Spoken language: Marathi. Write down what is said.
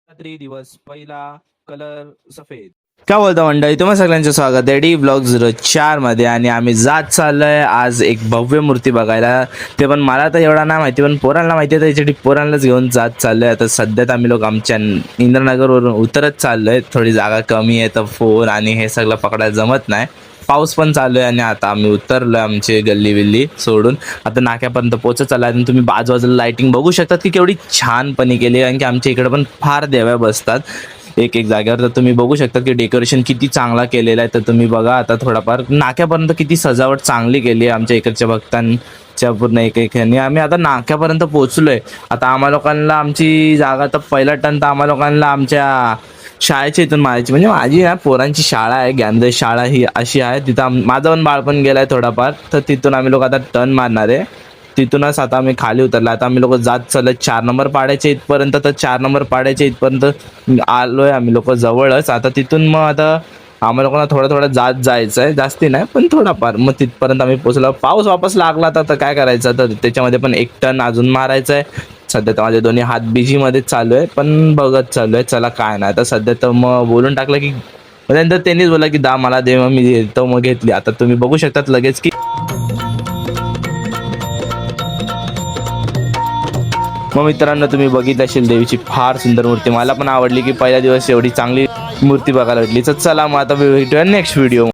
रात्री दिवस पहिला कलर सफेद. काय बोलता मंडळी, तुम्हा सगळ्यांचं स्वागत आहे डी ब्लॉग 04 मध्ये. आणि आम्ही जात चाललोय आज एक भव्य मूर्ती बघायला. ते पण मला तर एवढा नाही माहिती, पण पोरांना माहिती आहे, त्याच्यासाठी पोरांनाच घेऊन जात चाललोय. आता सध्यात आम्ही लोक आमच्या इंद्रनगरवरून उतरत चाललोय. थोडी जागा कमी आहे तर फोन आणि हे सगळं पकडायला जमत नाही. पाऊस पण चालू आहे आणि आता आम्ही उतरलोय आमची गल्ली बिल्ली सोडून. आता नाक्यापर्यंत पोहोचत चालला आणि तुम्ही बाजूबाजूला लाइटिंग बघू शकता की केवढी छानपणे केली. कारण की आमच्या इकडे पण फार देव्या बसतात एक एक जागेवर. तर तुम्ही बघू शकता की डेकोरेशन किती चांगला केलेला आहे. तर तुम्ही बघा आता थोडाफार नाक्यापर्यंत किती सजावट चांगली केली आहे आमच्या इकडच्या भक्तांच्या पूर्ण एक आणि आम्ही आता नाक्यापर्यंत पोहोचलोय. आता आम्हा लोकांना आमची जागा तर पहिला टर्न तर आम्हा लोकांना आमच्या शाळेच्या इथून मारायची, म्हणजे माझी ना पोरांची शाळा आहे, ज्ञानोदय शाळा ही अशी आहे. तिथं माझं पण बाळपण गेलाय थोडाफार. तर तिथून आम्ही लोक आता टर्न मारणार आहे. तिथूनच आता आम्ही खाली उतरला. आता आम्ही लोक जात चालत 4 नंबर पाड्याच्या इथपर्यंत. तर 4 नंबर पाड्याच्या इथपर्यंत आलोय आम्ही लोक जवळच. आता तिथून मग आता आम्हाला लोकांना थोडं थोडं जात जायचं आहे, जास्ती नाही पण थोडाफार. मग तिथपर्यंत आम्ही पोहोचलो. पाऊस वापस लागला तर काय करायचं, तर त्याच्यामध्ये पण एक टर्न अजून मारायचं आहे. सध्या तर माझे दोन्ही हात बिझीमध्येच चालू आहे, पण बघत चालू आहे चला काय नाही. तर सध्या तर मग बोलून टाकलं की त्यानंतर त्यांनीच बोला की दा मला दे, मग मी देतो. मग घेतली. आता तुम्ही बघू शकतात लगेच की मग मित्रांनो तुम्ही बघितलं असेल देवीची फार सुंदर मूर्ती. मला पण आवडली की पहिला दिवस एवढी चांगली मूर्ती बघायला भेटली. तर चला मग आता भेटूया नेक्स्ट व्हिडिओ.